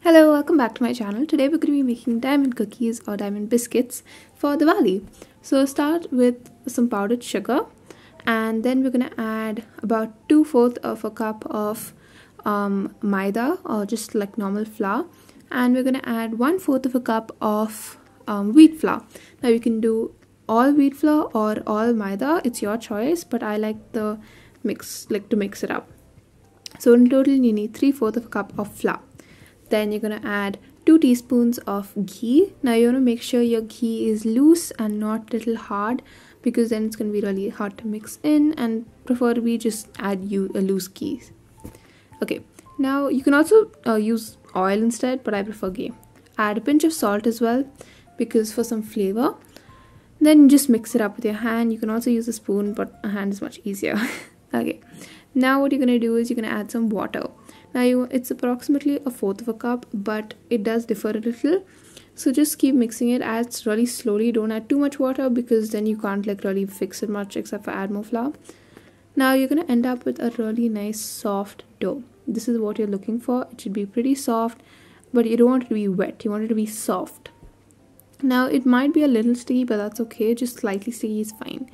Hello, welcome back to my channel. Today we're going to be making diamond cookies or diamond biscuits for Diwali. So start with some powdered sugar, and then we're going to add about 2/4 of a cup of maida, or just like normal flour, and we're going to add 1/4 of a cup of wheat flour. Now you can do all wheat flour or all maida, it's your choice, but I like to mix it up. So in total you need 3/4 of a cup of flour. Then you're going to add 2 teaspoons of ghee. Now you want to make sure your ghee is loose and not little hard, because then it's going to be really hard to mix in, and preferably just add a loose ghee. Okay, now you can also use oil instead, but I prefer ghee. Add a pinch of salt as well, because for some flavor. Then just mix it up with your hand. You can also use a spoon, but a hand is much easier. Okay, now what you're going to do is you're going to add some water. Now it's approximately 1/4 of a cup, but it does differ a little, so just keep mixing it. Add really slowly, don't add too much water, because then you can't really fix it much except for add more flour. Now you're going to end up with a really nice soft dough. This is what you're looking for. It should be pretty soft, but you don't want it to be wet, you want it to be soft. Now it might be a little sticky, but that's okay, just slightly sticky is fine.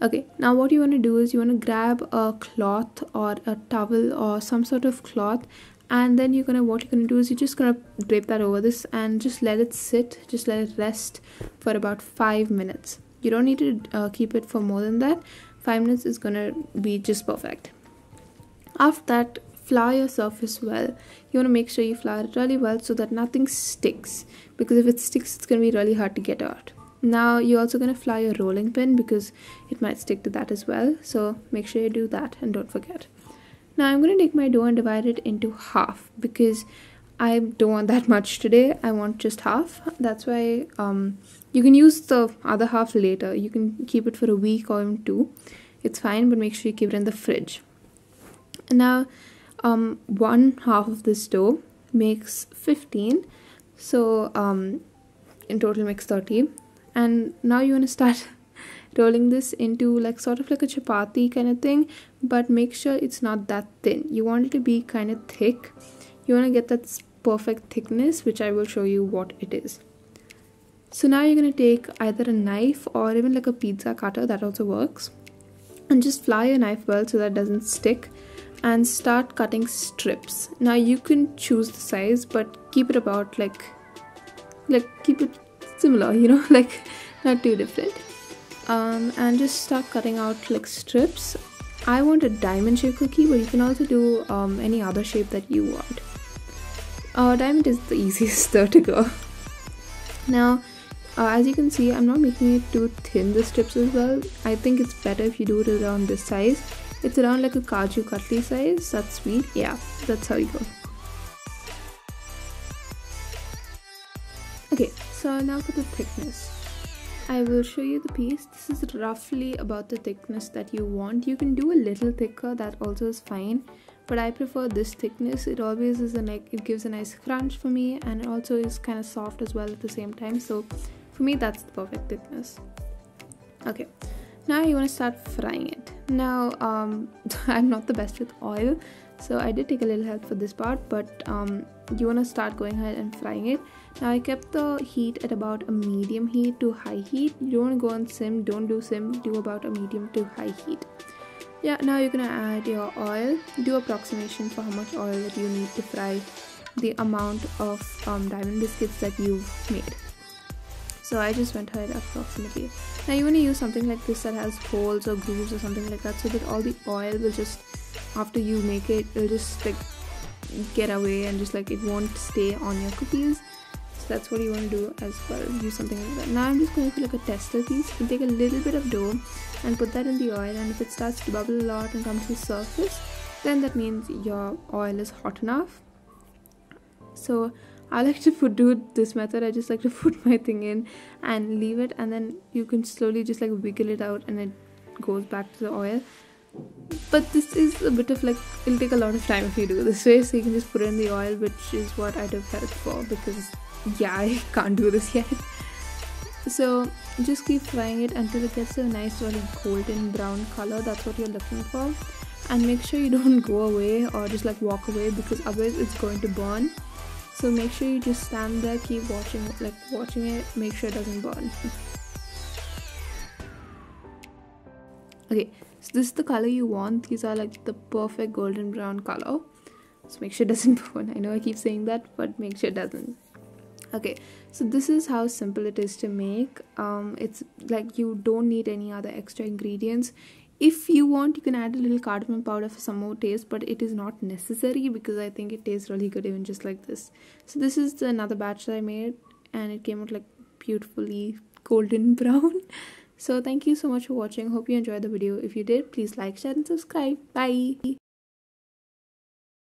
Okay, now what you want to do is you want to grab a cloth or a towel or some sort of cloth, and then what you're gonna do is you're just gonna drape that over this and just let it sit, just let it rest for about 5 minutes. You don't need to keep it for more than that. 5 minutes is gonna be just perfect. After that, flour your surface well. You want to make sure you flour it really well so that nothing sticks, because if it sticks, it's gonna be really hard to get out. Now you're also going to flour your rolling pin, because it might stick to that as well, so make sure you do that and don't forget. Now I'm going to take my dough and divide it into half, because I don't want that much today. I want just half. That's why you can use the other half later. You can keep it for a week or even 2. It's fine, but make sure you keep it in the fridge. Now 1/2 of this dough makes 15, so in total makes 30. And now you want to start rolling this into sort of like a chapati kind of thing, but make sure it's not that thin. You want it to be kind of thick. You want to get that perfect thickness, which I will show you what it is. So now you're going to take either a knife or even like a pizza cutter, that also works, and just flour your knife well so that it doesn't stick, and start cutting strips. Now you can choose the size, but keep it about keep it similar, not too different, and just start cutting out strips. I want a diamond shaped cookie, but you can also do any other shape that you want. Diamond is the easiest though to go. Now as you can see, I'm not making it too thin, the strips as well. I think it's better if you do it around this size. It's around like a Kaju Katli size. That's sweet. Yeah, that's how you go. Okay, so now for the thickness. I will show you the piece. This is roughly about the thickness that you want. You can do a little thicker, that also is fine, but I prefer this thickness. It always is it gives a nice crunch for me, and it also is kind of soft as well at the same time. So for me, that's the perfect thickness. Okay, now you want to start frying it. Now I'm not the best with oil, so I did take a little help for this part, but you want to start going ahead and frying it. Now I kept the heat at about a medium heat to high heat. You don't want to go on sim, don't do sim, do about a medium to high heat. Yeah, now you're gonna add your oil. Do approximation for how much oil that you need to fry the amount of diamond biscuits that you've made. So I just went ahead approximately. Now you want to use something like this that has holes or grooves or something like that, so that all the oil will just, after you make it, it'll just get away, and just it won't stay on your cookies. So that's what you want to do as well. Use something like that. Now I'm just going for a tester piece. You can take a little bit of dough and put that in the oil, and if it starts to bubble a lot and come to the surface, then that means your oil is hot enough. So I like to do this method. I just like to put my thing in and leave it, and then you can slowly just wiggle it out, and it goes back to the oil. But this is a bit of it'll take a lot of time if you do this way, so you can just put it in the oil, which is what I'd have help for, because yeah, I can't do this yet. So just keep frying it until it gets a nice golden brown color. That's what you're looking for, and make sure you don't go away or just walk away, because otherwise it's going to burn. So make sure you just stand there, keep watching it, make sure it doesn't burn. Okay, so this is the color you want. These are like the perfect golden brown color. So make sure it doesn't burn. I know I keep saying that, but make sure it doesn't. Okay, so this is how simple it is to make. It's like you don't need any other extra ingredients. If you want, you can add a little cardamom powder for some more taste, but it is not necessary because I think it tastes really good even just like this. So this is another batch that I made, and it came out like beautifully golden brown. So thank you so much for watching. Hope you enjoyed the video. If you did, please like, share and subscribe. Bye.